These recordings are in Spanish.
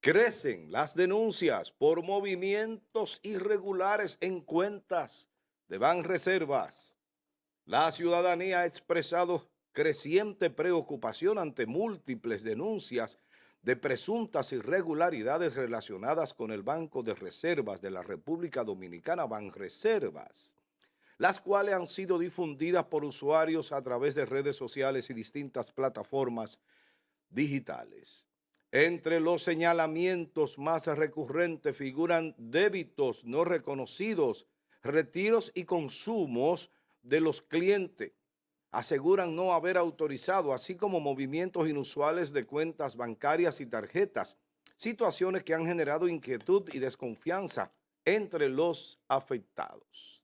Crecen las denuncias por movimientos irregulares en cuentas de Banreservas. La ciudadanía ha expresado creciente preocupación ante múltiples denuncias de presuntas irregularidades relacionadas con el Banco de Reservas de la República Dominicana, Banreservas, las cuales han sido difundidas por usuarios a través de redes sociales y distintas plataformas digitales. Entre los señalamientos más recurrentes figuran débitos no reconocidos, retiros y consumos de los clientes. Aseguran no haber autorizado, así como movimientos inusuales de cuentas bancarias y tarjetas, situaciones que han generado inquietud y desconfianza entre los afectados.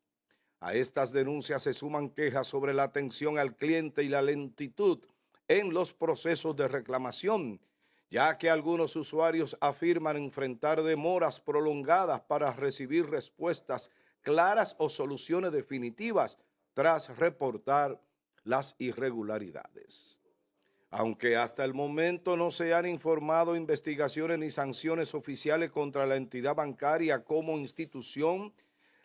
A estas denuncias se suman quejas sobre la atención al cliente y la lentitud en los procesos de reclamación, ya que algunos usuarios afirman enfrentar demoras prolongadas para recibir respuestas claras o soluciones definitivas tras reportar las irregularidades. Aunque hasta el momento no se han informado investigaciones ni sanciones oficiales contra la entidad bancaria como institución,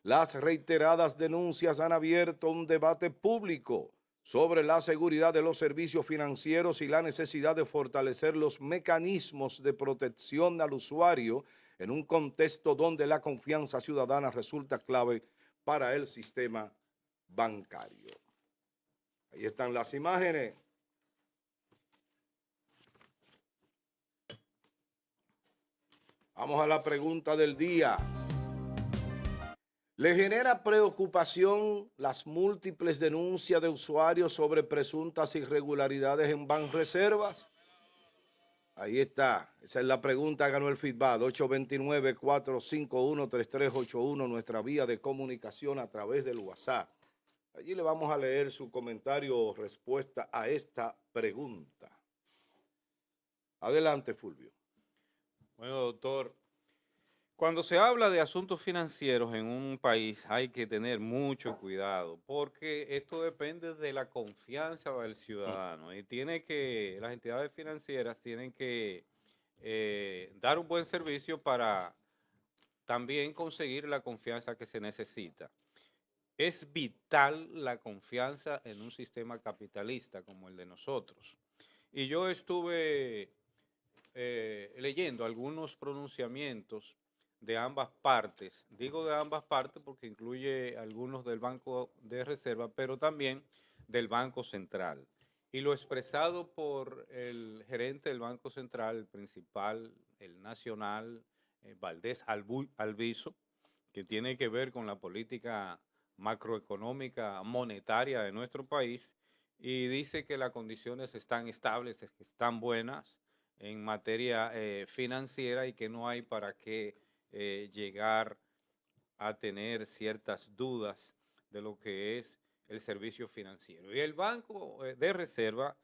las reiteradas denuncias han abierto un debate público sobre la seguridad de los servicios financieros y la necesidad de fortalecer los mecanismos de protección al usuario en un contexto donde la confianza ciudadana resulta clave para el sistema bancario. Ahí están las imágenes. Vamos a la pregunta del día. ¿Le genera preocupación las múltiples denuncias de usuarios sobre presuntas irregularidades en Banreservas? Ahí está, esa es la pregunta, ganó el feedback, 829-451-3381, nuestra vía de comunicación a través del WhatsApp. Allí le vamos a leer su comentario o respuesta a esta pregunta. Adelante, Fulvio. Bueno, doctor, cuando se habla de asuntos financieros en un país hay que tener mucho cuidado porque esto depende de la confianza del ciudadano y las entidades financieras tienen que dar un buen servicio para también conseguir la confianza que se necesita. Es vital la confianza en un sistema capitalista como el de nosotros. Y yo estuve leyendo algunos pronunciamientos de ambas partes. Digo de ambas partes porque incluye algunos del Banco de Reserva, pero también del Banco Central. Y lo expresado por el gerente del Banco Central, el principal, el nacional, Valdés Alviso, que tiene que ver con la política macroeconómica monetaria de nuestro país, y dice que las condiciones están estables, que están buenas en materia financiera y que no hay para qué llegar a tener ciertas dudas de lo que es el servicio financiero. Y el Banco de Reserva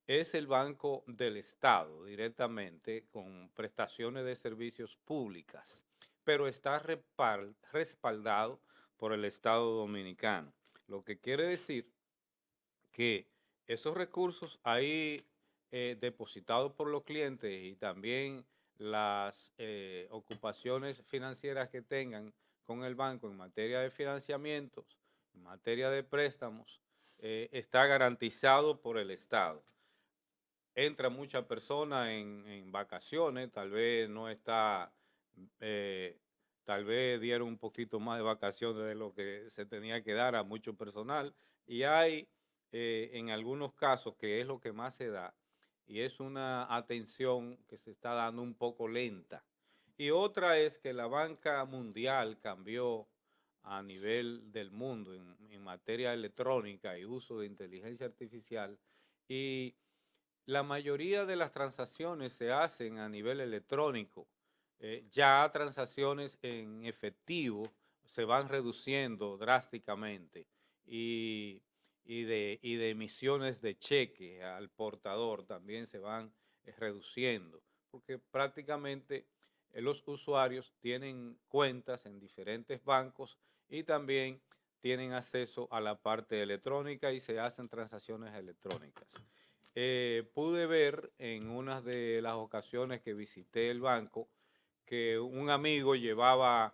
es el banco del Estado directamente con prestaciones de servicios públicas, pero está respaldado por el Estado Dominicano, lo que quiere decir que esos recursos ahí depositados por los clientes y también las ocupaciones financieras que tengan con el banco en materia de financiamientos, en materia de préstamos, está garantizado por el Estado. Entra mucha persona en vacaciones, tal vez no está, eh, tal vez dieron un poquito más de vacaciones de lo que se tenía que dar a mucho personal y hay en algunos casos que es lo que más se da y es una atención que se está dando un poco lenta. Y otra es que la banca mundial cambió a nivel del mundo en materia electrónica y uso de inteligencia artificial y la mayoría de las transacciones se hacen a nivel electrónico. Ya transacciones en efectivo se van reduciendo drásticamente y, y de emisiones de cheque al portador también se van reduciendo, porque prácticamente los usuarios tienen cuentas en diferentes bancos y también tienen acceso a la parte electrónica y se hacen transacciones electrónicas. pude ver en una de las ocasiones que visité el banco que un amigo llevaba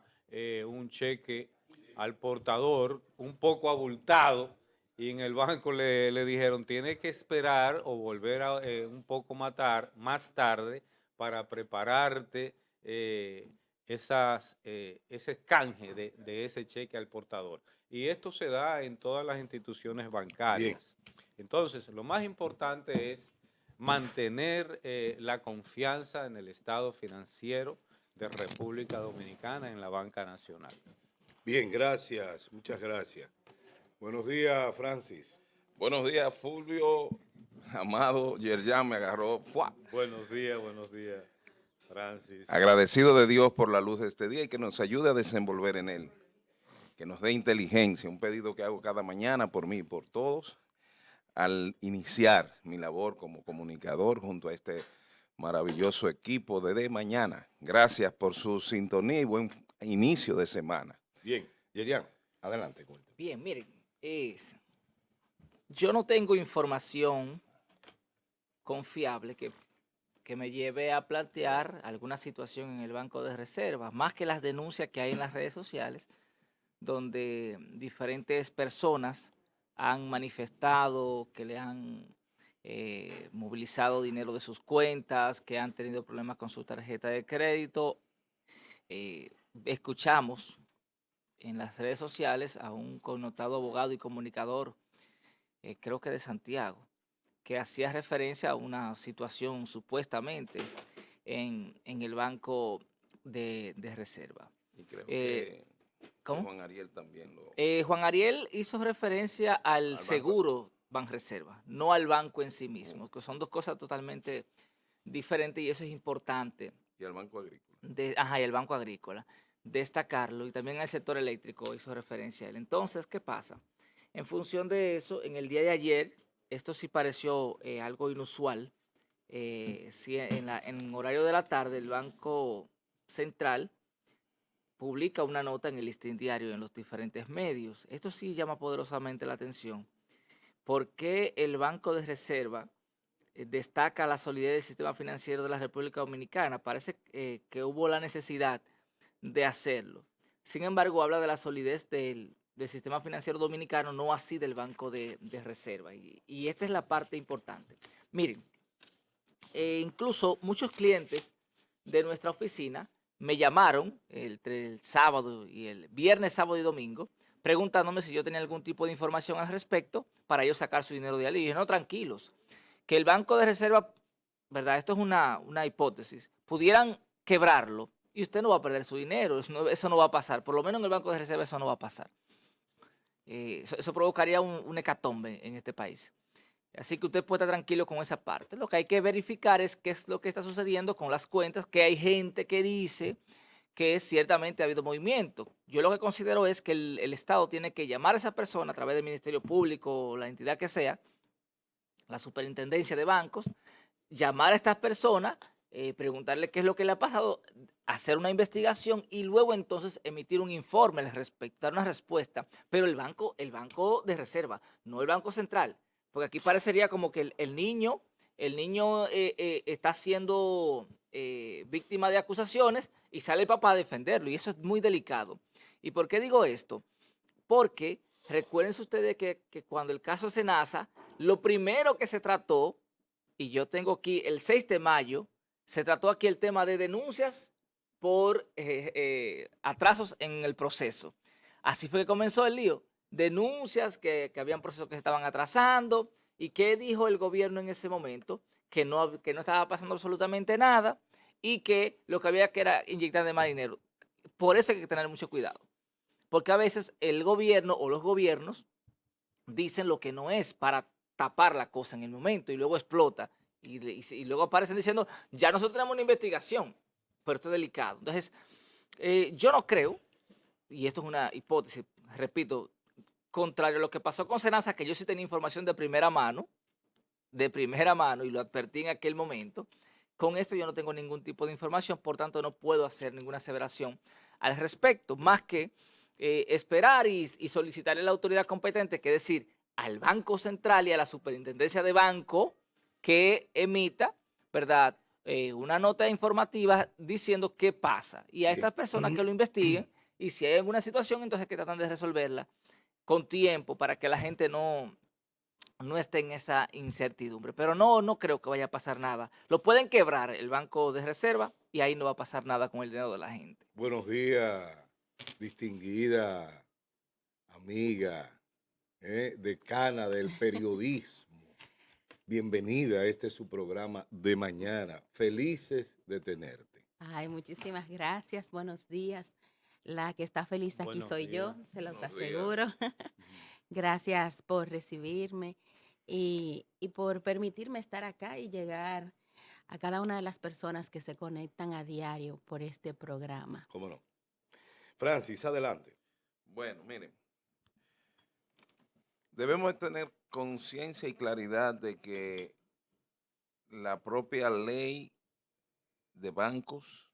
un cheque al portador un poco abultado y en el banco le dijeron, tienes que esperar o volver a, un poco más tarde para prepararte ese canje de ese cheque al portador. Y esto se da en todas las instituciones bancarias. Bien. Entonces, lo más importante es mantener la confianza en el estado financiero de República Dominicana, en la banca nacional. Bien, gracias, muchas gracias. Buenos días, Francis. Buenos días, Fulvio, Amado, Yerjan me agarró. ¡Fua! Buenos días, Francis. Agradecido de Dios por la luz de este día y que nos ayude a desenvolver en él. Que nos dé inteligencia, un pedido que hago cada mañana por mí y por todos, al iniciar mi labor como comunicador junto a este maravilloso equipo de mañana. Gracias por su sintonía y buen inicio de semana. Bien, Yerjan, adelante. Cuéntame. Bien, miren, yo no tengo información confiable que me lleve a plantear alguna situación en el Banco de Reservas, más que las denuncias que hay en las redes sociales, donde diferentes personas han manifestado que le han movilizado dinero de sus cuentas, que han tenido problemas con su tarjeta de crédito. Escuchamos en las redes sociales a un connotado abogado y comunicador, creo que de Santiago, que hacía referencia a una situación supuestamente en el Banco de Reserva. Y creo que ¿cómo? Juan Ariel también lo... Juan Ariel hizo referencia al seguro Banreserva, no al banco en sí mismo, que son dos cosas totalmente diferentes y eso es importante. Y al Banco Agrícola. Y el Banco Agrícola. Destacarlo, y también al sector eléctrico hizo referencia a él. Entonces, ¿qué pasa? En función de eso, en el día de ayer, esto sí pareció algo inusual, sí, en horario de la tarde, el Banco Central publica una nota en el Listín Diario en los diferentes medios. Esto sí llama poderosamente la atención, porque el Banco de Reserva destaca la solidez del sistema financiero de la República Dominicana. Parece que hubo la necesidad de hacerlo. Sin embargo, habla de la solidez del sistema financiero dominicano, no así del Banco de Reserva. Y esta es la parte importante. Miren, incluso muchos clientes de nuestra oficina me llamaron entre el sábado y el viernes, sábado y domingo, preguntándome si yo tenía algún tipo de información al respecto para ellos sacar su dinero de ahí. Y dije, no, tranquilos, que el Banco de Reserva, ¿verdad? Esto es una hipótesis, pudieran quebrarlo y usted no va a perder su dinero, eso no va a pasar. Por lo menos en el Banco de Reserva eso no va a pasar. Eso provocaría un hecatombe en este país. Así que usted puede estar tranquilo con esa parte. Lo que hay que verificar es qué es lo que está sucediendo con las cuentas, que hay gente que dice que ciertamente ha habido movimiento. Yo lo que considero es que el Estado tiene que llamar a esa persona a través del Ministerio Público o la entidad que sea, la Superintendencia de Bancos, llamar a estas personas, preguntarle qué es lo que le ha pasado, hacer una investigación y luego entonces emitir un informe al respecto, dar una respuesta. Pero el banco de Reserva, no el Banco Central, porque aquí parecería como que el niño está siendo víctima de acusaciones y sale el papá a defenderlo y eso es muy delicado. ¿Y por qué digo esto? Porque recuerden ustedes que cuando el caso Senasa, lo primero que se trató, y yo tengo aquí el 6 de mayo, se trató aquí el tema de denuncias por atrasos en el proceso. Así fue que comenzó el lío. Denuncias que habían procesos que se estaban atrasando. ¿Y qué dijo el gobierno en ese momento? Que no estaba pasando absolutamente nada y que lo que había que era inyectar de más dinero. Por eso hay que tener mucho cuidado. Porque a veces el gobierno o los gobiernos dicen lo que no es para tapar la cosa en el momento y luego explota. Y luego aparecen diciendo, ya nosotros tenemos una investigación, pero esto es delicado. Entonces, yo no creo, y esto es una hipótesis, repito, contrario a lo que pasó con Senasa, que yo sí tenía información de primera mano, y lo advertí en aquel momento. Con esto yo no tengo ningún tipo de información, por tanto no puedo hacer ninguna aseveración al respecto, más que esperar y solicitarle a la autoridad competente, que es decir, al Banco Central y a la Superintendencia de Banco, que emita, ¿verdad? Una nota informativa diciendo qué pasa. Y a estas personas que lo investiguen, y si hay alguna situación, entonces que tratan de resolverla con tiempo para que la gente no esté en esa incertidumbre. Pero no creo que vaya a pasar nada. Lo pueden quebrar el Banco de Reserva y ahí no va a pasar nada con el dinero de la gente. Buenos días, distinguida amiga, decana del periodismo. Bienvenida a este su programa de mañana. Felices de tenerte. Ay, muchísimas gracias. Buenos días. La que está feliz aquí Buenos soy yo, días. se los Buenos aseguro. Gracias por recibirme y por permitirme estar acá y llegar a cada una de las personas que se conectan a diario por este programa. ¿Cómo no? Francis, adelante. Bueno, miren, debemos de tener conciencia y claridad de que la propia ley de bancos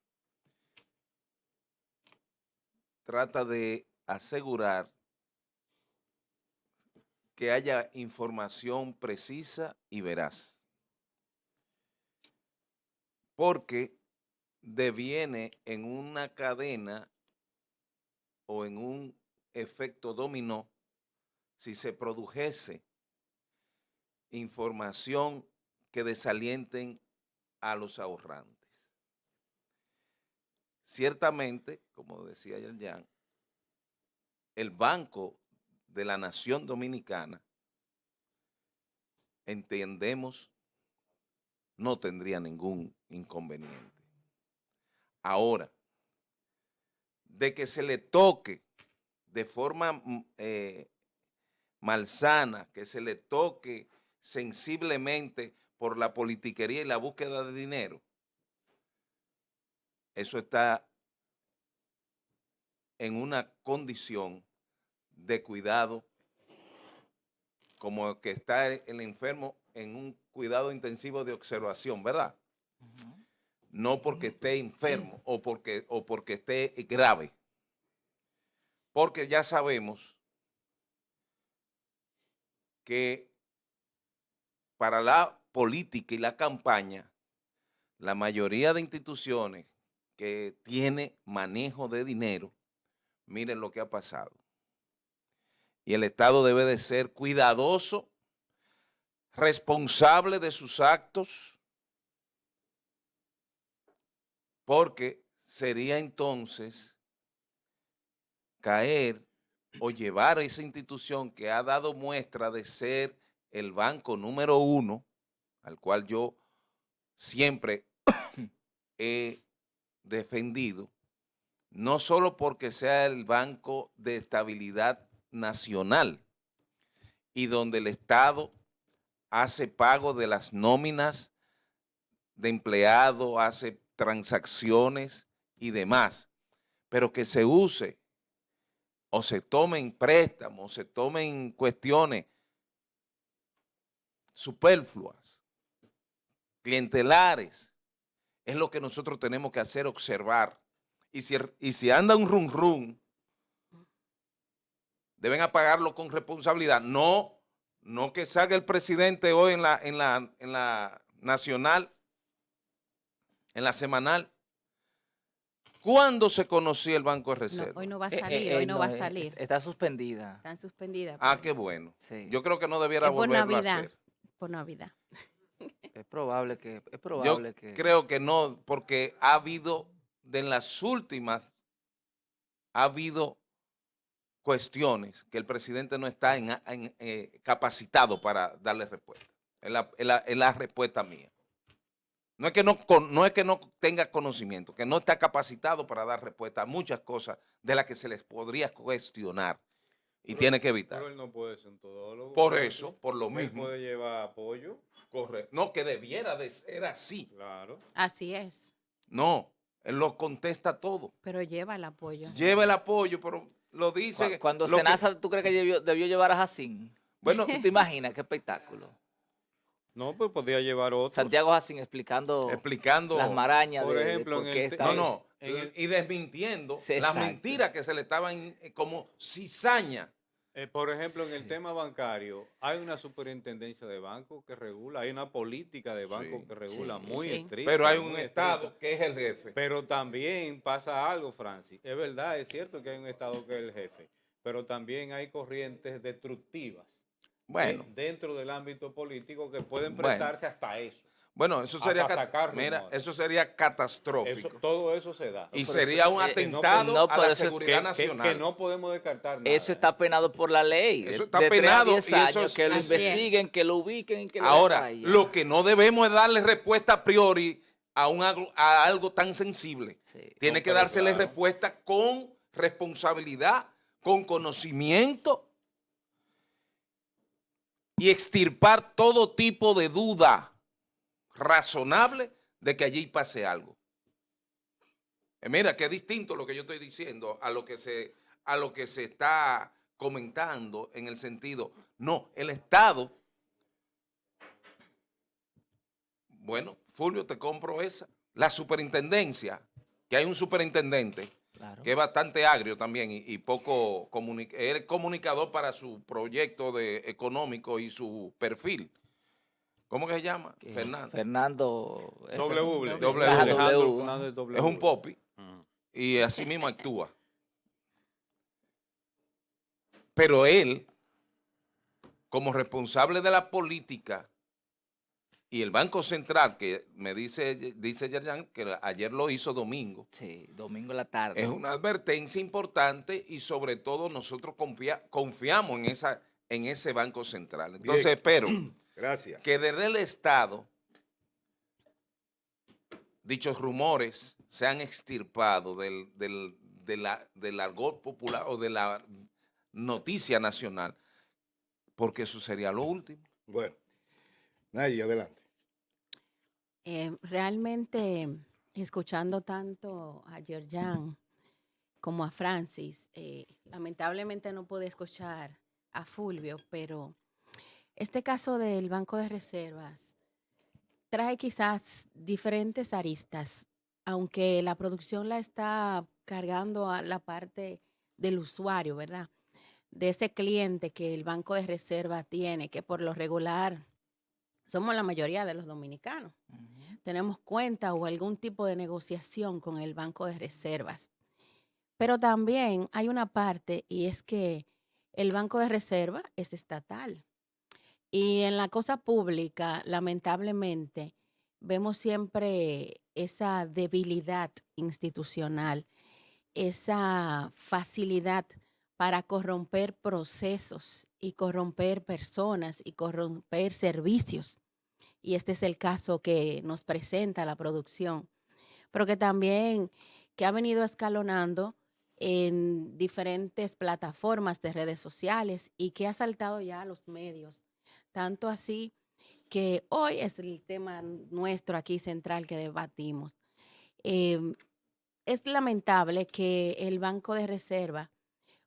trata de asegurar que haya información precisa y veraz, porque deviene en una cadena o en un efecto dominó si se produjese información que desalienten a los ahorrantes. Ciertamente, como decía Yerjan, el Banco de la Nación Dominicana, entendemos, no tendría ningún inconveniente. Ahora, de que se le toque de forma malsana, que se le toque sensiblemente por la politiquería y la búsqueda de dinero, eso está en una condición de cuidado, como que está el enfermo en un cuidado intensivo de observación, ¿verdad? No porque esté enfermo o porque esté grave, porque ya sabemos que para la política y la campaña, la mayoría de instituciones que tiene manejo de dinero, miren lo que ha pasado. Y el Estado debe de ser cuidadoso, responsable de sus actos, porque sería entonces caer o llevar a esa institución que ha dado muestra de ser el banco número 1, al cual yo siempre he defendido, no solo porque sea el Banco de Estabilidad Nacional y donde el Estado hace pago de las nóminas de empleados, hace transacciones y demás, pero que se use o se tomen préstamos, o se tomen cuestiones superfluas, clientelares, es lo que nosotros tenemos que hacer, observar. Y si anda un rum, deben apagarlo con responsabilidad. No que salga el presidente hoy en la nacional, en la semanal. ¿Cuándo se conocía el Banco de No, Reserva? hoy no va a salir, hoy no va a No, salir. Está suspendida. Están suspendidas. Ah, qué bueno. Sí. Yo creo que no debiera Es por volverlo a Navidad. hacer. Por Navidad. Es probable que... Yo creo que no, porque ha habido, de las últimas, ha habido cuestiones que el presidente no está capacitado para darle respuesta. Es la respuesta mía. No es que no tenga conocimiento, que no está capacitado para dar respuesta a muchas cosas de las que se les podría cuestionar y tiene que evitar. Pero él no puede ser un todólogo. Por eso, por lo Él mismo. puede llevar apoyo. Correcto. No, que debiera de ser así. Claro. Así es. No, él lo contesta todo. Pero lleva el apoyo. Lleva el apoyo, pero lo dice. Cuando lo que- Senasa, ¿tú crees que debió llevar a Jacín? Bueno, ¿Tú te imaginas qué espectáculo? No, pues podía llevar otro. Santiago Jacín explicando explicando. las marañas por de ejemplo, por en qué el está No, ahí. no. En el- Y desmintiendo Sí, las exacto. mentiras que se le estaban como cizaña Por ejemplo, en el tema bancario, hay una superintendencia de banco que regula, hay una política de banco Sí. que regula Sí, muy sí. estricta. Pero hay un muy Estado estricta. que es el jefe. Pero también pasa algo, Francis. Es verdad, es cierto que hay un Estado que es el jefe, pero también hay corrientes destructivas Bueno, dentro del ámbito político que pueden bueno. prestarse hasta eso. Bueno, eso sería, Hasta sacar mira, rumores. eso sería catastrófico. Todo eso se da. Y pero sería eso, un no, atentado no, a pero la eso es seguridad Que nacional. no podemos descartar nada. eso está penado por la ley. Eso de está 3 a penado 10 y eso años, es- que lo Así es. investiguen, que lo ubiquen y que lo den para Ahora, allá. lo que no debemos es darle respuesta a priori a algo tan sensible. Sí. Tiene No, que pero dársele claro. respuesta con responsabilidad, con conocimiento y extirpar todo tipo de duda razonable de que allí pase algo. Mira, qué distinto lo que yo estoy diciendo a lo que se está comentando en el sentido, no, el Estado, bueno, Fulvio, te compro esa, la superintendencia, que hay un superintendente, Claro. que es bastante agrio también y poco es comunicador para su proyecto económico y su perfil. ¿Cómo que se llama? Que Fernando. Fernando. ese, ¿no? W. Ajá, Alejandro W. Fernández W. Es un popi Ujú. y así mismo actúa. Pero él, como responsable de la política y el Banco Central, que me dice Yerjan que ayer lo hizo domingo, Sí, domingo en la tarde. es una advertencia importante y sobre todo nosotros confiamos en ese Banco Central. Entonces Bien. espero Gracias. que desde el Estado dichos rumores sean extirpados del argot popular o de la noticia nacional, porque eso sería lo último. Bueno, Nayi, adelante. Realmente, escuchando tanto a Yerjan como a Francis, lamentablemente no pude escuchar a Fulvio, pero este caso del Banco de Reservas trae quizás diferentes aristas, aunque la producción la está cargando a la parte del usuario, ¿verdad? De ese cliente que el Banco de Reserva tiene, que por lo regular somos la mayoría de los dominicanos. Ujú. Tenemos cuenta o algún tipo de negociación con el Banco de Reservas. Pero también hay una parte y es que el Banco de Reserva es estatal. Y en la cosa pública, lamentablemente, vemos siempre esa debilidad institucional, esa facilidad para corromper procesos y corromper personas y corromper servicios. Y este es el caso que nos presenta la producción, pero que también que ha venido escalonando en diferentes plataformas de redes sociales y que ha saltado ya a los medios. Tanto así que hoy es el tema nuestro aquí central que debatimos. Em, es lamentable que el Banco de Reserva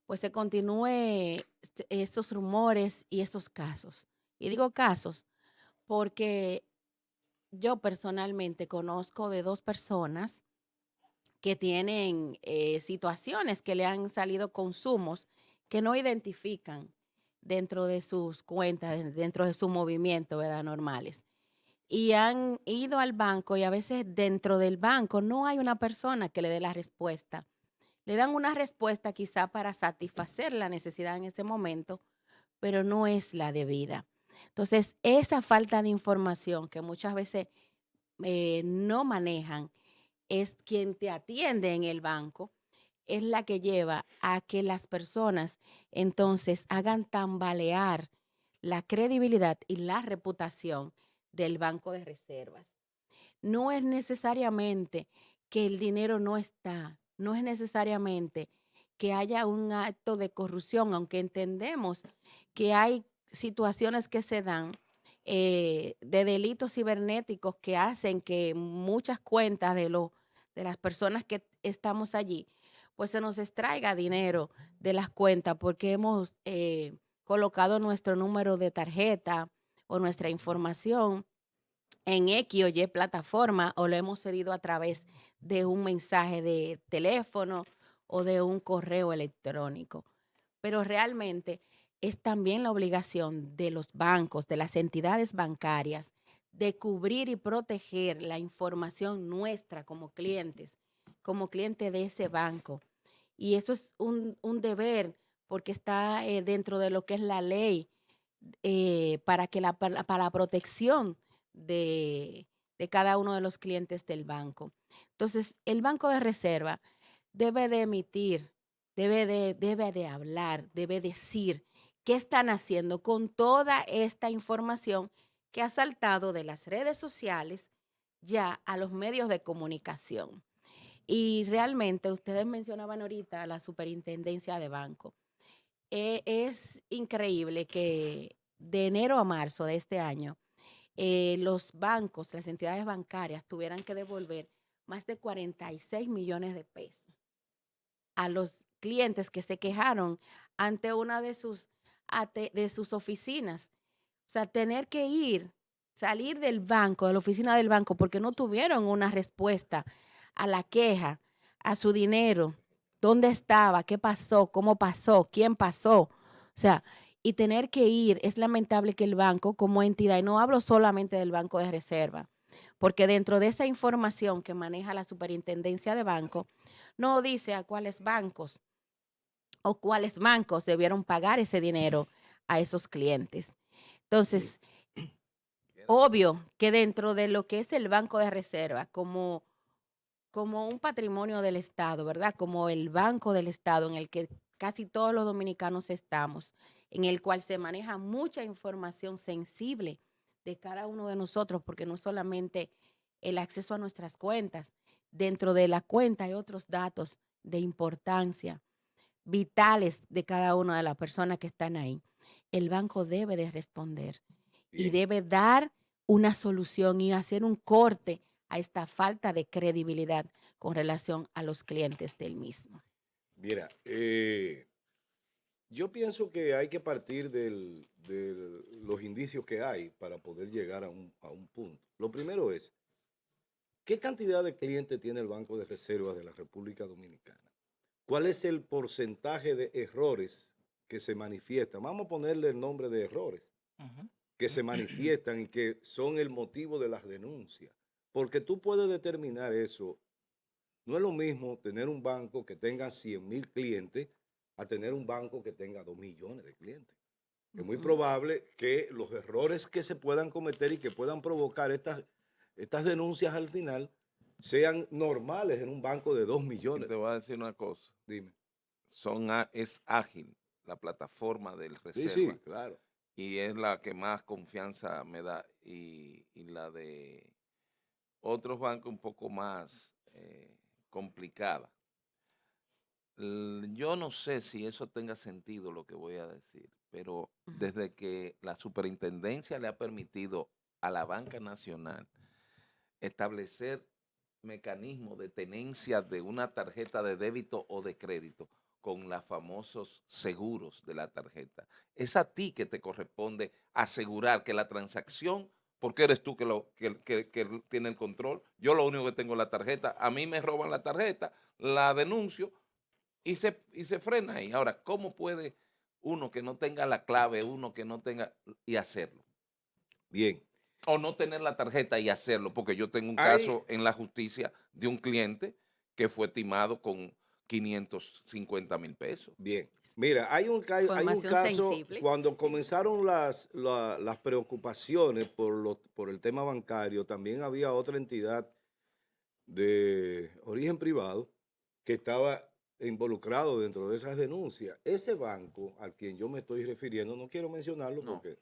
pues se continúe estos rumores y estos casos. Y digo casos porque yo personalmente conozco de 2 personas que tienen situaciones que le han salido consumos que no identifican dentro de sus cuentas, dentro de su movimiento, ¿verdad? Normales. Y han ido al banco y a veces dentro del banco no hay una persona que le dé la respuesta. Le dan una respuesta quizá para satisfacer la necesidad en ese momento, pero no es la debida. Entonces, esa falta de información que muchas veces no manejan es quien te atiende en el banco, es la que lleva a que las personas entonces hagan tambalear la credibilidad y la reputación del Banco de Reservas. No es necesariamente que el dinero no está, no es necesariamente que haya un acto de corrupción, aunque entendemos que hay situaciones que se dan de delitos cibernéticos que hacen que muchas cuentas de las personas que estamos allí, pues se nos extraiga dinero de las cuentas porque hemos colocado nuestro número de tarjeta o nuestra información en X o Y plataforma o lo hemos cedido a través de un mensaje de teléfono o de un correo electrónico. Pero realmente es también la obligación de los bancos, de las entidades bancarias, de cubrir y proteger la información nuestra como cliente de ese banco. Y eso es un deber porque está dentro de lo que es la ley para la protección de cada uno de los clientes del banco. Entonces, el Banco de Reserva debe de emitir, debe de hablar, debe decir qué están haciendo con toda esta información que ha saltado de las redes sociales ya a los medios de comunicación. Y realmente, ustedes mencionaban ahorita la superintendencia de banco. Es increíble que de enero a marzo de este año, los bancos, las entidades bancarias tuvieran que devolver más de 46 millones de pesos a los clientes que se quejaron ante una de sus oficinas. O sea, tener que salir del banco, de la oficina del banco, porque no tuvieron una respuesta a la queja, a su dinero, dónde estaba, qué pasó, cómo pasó, quién pasó. O sea, y tener que es lamentable que el banco como entidad, y no hablo solamente del Banco de Reserva, porque dentro de esa información que maneja la superintendencia de banco, no dice a cuáles bancos o cuáles bancos debieron pagar ese dinero a esos clientes. Entonces, obvio que dentro de lo que es el Banco de Reserva, como un patrimonio del Estado, ¿verdad? Como el Banco del Estado en el que casi todos los dominicanos estamos, en el cual se maneja mucha información sensible de cada uno de nosotros, porque no es solamente el acceso a nuestras cuentas, dentro de la cuenta hay otros datos de importancia vitales de cada una de las personas que están ahí. El banco debe de responder y Bien. debe dar una solución y hacer un corte a esta falta de credibilidad con relación a los clientes del mismo. Mira, yo pienso que hay que partir de los indicios que hay para poder llegar a un punto. Lo primero es, ¿qué cantidad de clientes tiene el Banco de Reservas de la República Dominicana? ¿Cuál es el porcentaje de errores que se manifiestan? Vamos a ponerle el nombre de errores que se manifiestan y que son el motivo de las denuncias. Porque tú puedes determinar eso. No es lo mismo tener un banco que tenga 100,000 clientes a tener un banco que tenga 2 millones de clientes. Es muy probable que los errores que se puedan cometer y que puedan provocar estas denuncias al final sean normales en un banco de 2 Y millones. te voy a decir una cosa, Dime. es ágil la plataforma del Sí, Reserva sí, claro. y es la que más confianza me da y la de otros bancos un poco más complicada. Yo no sé si eso tenga sentido lo que voy a decir, pero desde que la superintendencia le ha permitido a la banca nacional establecer mecanismos de tenencia de una tarjeta de débito o de crédito con los famosos seguros de la tarjeta. Es a ti que te corresponde asegurar que la transacción, porque eres tú que tiene el control, yo lo único que tengo es la tarjeta, a mí me roban la tarjeta, la denuncio y se frena ahí. Ahora, ¿cómo puede uno que no tenga la clave, uno que no tenga, y hacerlo? Bien. O no tener la tarjeta y hacerlo, porque yo tengo un Hay, caso en la justicia de un cliente que fue timado con 550,000 pesos. bien. Mira, hay un Información caso sensible. cuando comenzaron las preocupaciones por el tema bancario, también había otra entidad de origen privado que estaba involucrado dentro de esas denuncias. Ese banco al quien yo me estoy refiriendo, no quiero mencionarlo No. porque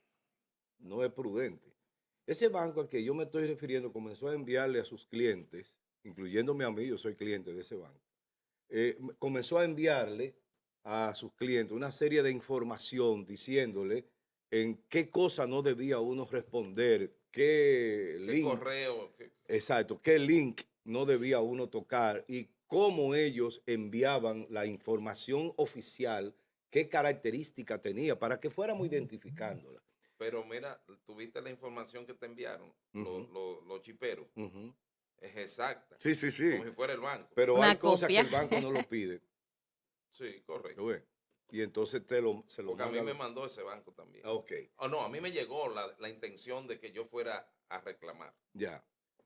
no es prudente. Ese banco al que yo me estoy refiriendo comenzó a enviarle a sus clientes, incluyéndome a mí, yo soy cliente de ese banco, comenzó a enviarle a sus clientes una serie de información diciéndole en qué cosa no debía uno responder, qué ¿Qué link, correo? exacto, qué link no debía uno tocar y cómo ellos enviaban la información oficial, qué característica tenía para que fuéramos identificándola. Pero mira, tuviste la información que te enviaron, Ujú, los chiperos. ujú. Es exacta, Sí, sí, sí. como si fuera el banco. Pero hay Una cosas que copia. el banco no lo pide. Sí, ¿Lo correcto. ves? Y entonces se lo Porque a mí manda. me mandó ese banco también. Ok, Oh, no, a mí me llegó la intención de que yo fuera a reclamar. ya.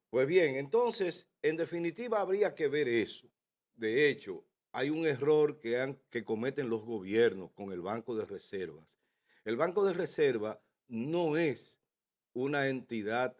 Pues bien, entonces, en definitiva habría que ver eso. De hecho, hay un error que cometen los gobiernos con el Banco de Reservas. El Banco de Reserva no es una entidad,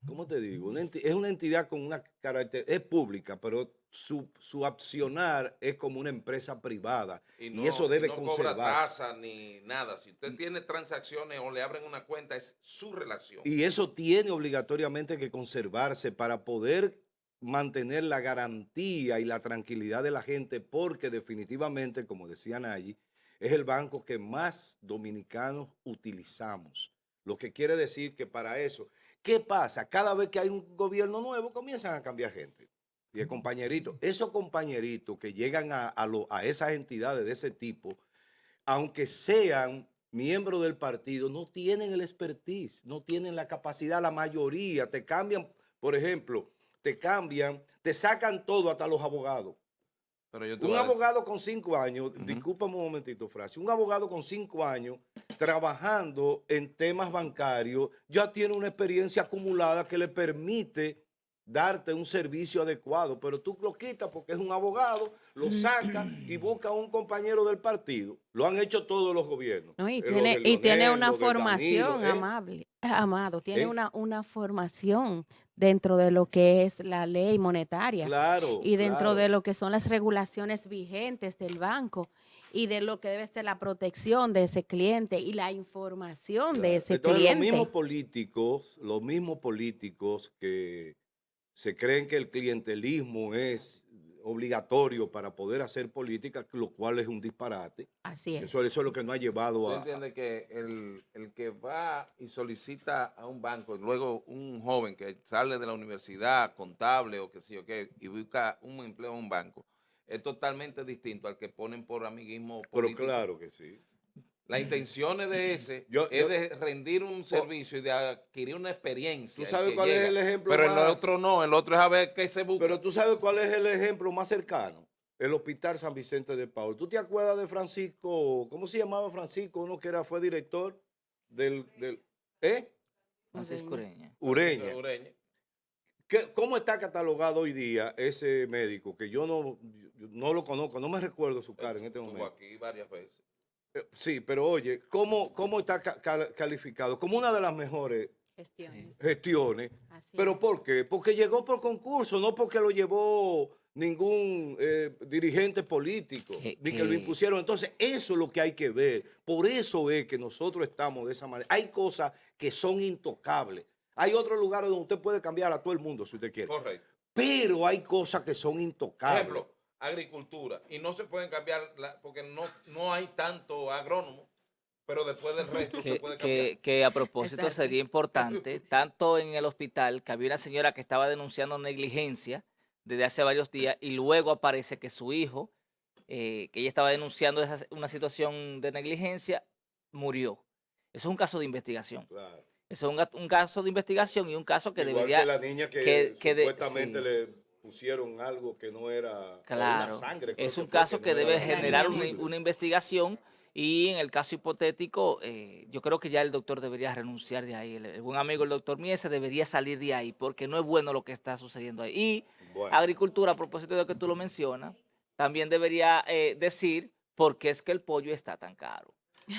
¿cómo te digo? Es una entidad con una característica, es pública, pero su accionar es como una empresa privada y eso debe no cobra conservarse. tasa ni nada. Si usted tiene transacciones o le abren una cuenta, es su relación. Y eso tiene obligatoriamente que conservarse para poder mantener la garantía y la tranquilidad de la gente, porque definitivamente, como decía Nayi, es el banco que más dominicanos utilizamos. Lo que quiere decir que para eso, ¿qué pasa? Cada vez que hay un gobierno nuevo, comienzan a cambiar gente. Y el compañerito, esos compañeritos que llegan a esas entidades de ese tipo, aunque sean miembros del partido, no tienen el expertise, no tienen la capacidad, la mayoría, te cambian, por ejemplo, te sacan todo, hasta los abogados. Pero yo te Un voy a decir, abogado con 5 años, discúlpame un momentito, Francis, un abogado con 5 años trabajando en temas bancarios ya tiene una experiencia acumulada que le permite darte un servicio adecuado, pero tú lo quitas porque es un abogado, lo saca y busca a un compañero del partido. Lo han hecho todos los gobiernos. ¿no? Y Lo tiene, de y tiene Leonel, una lo de Danilo, formación, Amado, tiene ¿eh? una formación dentro de lo que es la ley monetaria Claro, y dentro de claro. lo que son las regulaciones vigentes del banco y de lo que debe ser la protección de ese cliente y la información de Claro. ese Entonces, cliente. los mismos políticos que se creen que el clientelismo es obligatorio para poder hacer política, lo cual es un disparate. Así es. Eso es lo que nos ha llevado ¿tú a... entiendes que el que va y solicita a un banco, luego un joven que sale de la universidad, contable o qué sé yo qué, y busca un empleo en un banco, es totalmente distinto al que ponen por amiguismo Pero político? claro que sí. Las intenciones de ese Yo- es de rendir un servicio y de adquirir una experiencia. ¿Tú el sabes que cuál es llega. el ejemplo Pero el más- otro no, el otro es a ver qué se busca. Pero tú sabes cuál es el ejemplo más cercano. El Hospital San Vicente de Paul. ¿Tú te acuerdas de Francisco? ¿Cómo se llamaba Francisco? Uno que fue director ¿eh? Francisco Ureña. Ureña. Ureña. ¿Cómo está catalogado hoy día ese médico? Que yo no lo conozco, no me recuerdo su cara en este Estuvo momento. aquí varias veces. Sí, pero oye, ¿cómo está calificado? Como una de las mejores Gestiones. gestiones. Así ¿Pero es. por qué? Porque llegó por concurso, no porque lo llevó ningún dirigente político, ni que lo impusieron. Entonces, eso es lo que hay que ver. Por eso es que nosotros estamos de esa manera. Hay cosas que son intocables. Hay otros lugares donde usted puede cambiar a todo el mundo si usted quiere. Correcto. Pero hay cosas que son intocables. Ejemplo, agricultura. Y no se pueden cambiar porque no hay tanto agrónomo, pero después del resto se puede cambiar. Que a propósito Exacto. sería importante, tanto en el hospital, que había una señora que estaba denunciando negligencia desde hace varios días y luego aparece que su hijo, que ella estaba denunciando una situación de negligencia, murió. Eso es un caso de investigación. Claro. Eso es un caso de investigación y un caso que Igual debería... que la niña que de- supuestamente sí. le pusieron algo que no era o una Claro, sangre. creo es un fue, caso no que era debe la generar niña una investigación y en el caso hipotético, yo creo que ya el doctor debería renunciar de ahí. El buen amigo, el doctor Miese, debería salir de ahí porque no es bueno lo que está sucediendo ahí. Y Bueno. agricultura, a propósito de que tú lo mencionas, también debería decir por qué es que el pollo está tan caro.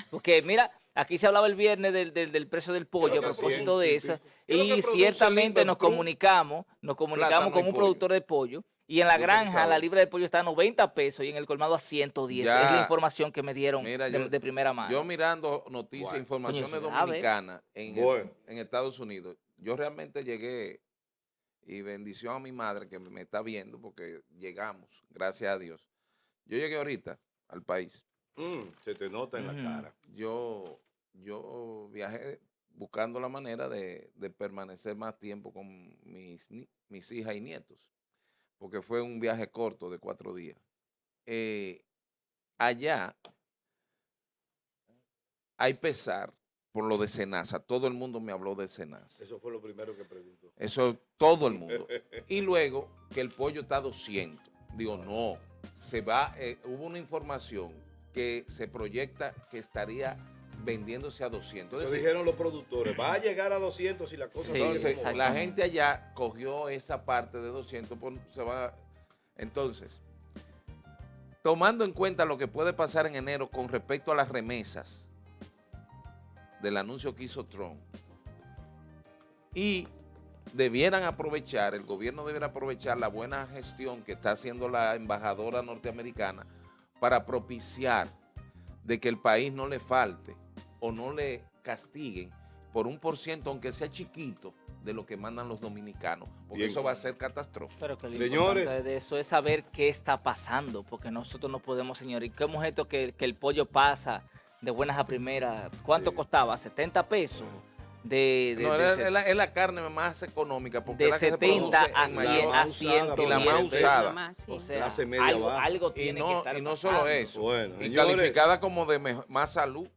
Porque mira, aquí se hablaba el viernes del precio del pollo a que propósito de eso. ¿Qué es lo que Y produce ciertamente Limber nos Cruz? comunicamos Plátano con y un pollo. productor de pollo. Y en la Dulce granja sabor. la libra de pollo está a 90 pesos y en el colmado a 110. Ya. Es la información que me dieron Mira, de primera mano. Yo mirando noticias, Bueno. informaciones Coño, eso es grave. dominicanas en, Bueno. en Estados Unidos, yo realmente llegué y bendición a mi madre que me está viendo porque llegamos, gracias a Dios. Yo llegué ahorita al país. Se te nota en la cara. Yo viajé buscando la manera de permanecer más tiempo con mis hijas y nietos, porque fue un viaje corto de 4 días. Allá hay pesar por lo de Senasa. Todo el mundo me habló de Senasa. Eso fue lo primero que preguntó. Eso todo el mundo. Y luego que el pollo está a 200. Digo, no, hubo una información que se proyecta que estaría vendiéndose a 200. Eso Es decir, dijeron los productores. Va a llegar a 200 y la cosa Sí, sigue como entonces, va. la gente allá cogió esa parte de 200, se va. Entonces, tomando en cuenta lo que puede pasar en enero con respecto a las remesas del anuncio que hizo Trump, y debieran aprovechar, el gobierno debiera aprovechar la buena gestión que está haciendo la embajadora norteamericana para propiciar de que el país no le falte o no le castiguen por 1%, aunque sea chiquito, de lo que mandan los dominicanos, porque Bien. eso va a ser catastrófico. Pero que lo Señores. importante de eso es saber qué está pasando, porque nosotros no podemos, señor. ¿Y cómo es esto que el pollo pasa de buenas a primeras? ¿Cuánto Sí. costaba? ¿70 pesos? De, No, de es la carne más económica, porque de es la que se 70 produce a en 100 mayor- a 110 y la más pesos. usada. Más, sí. O sea, Clase media algo, baja. algo Y tiene que no, estar y no solo pasando. eso, Bueno, y señores. calificada como de más salud.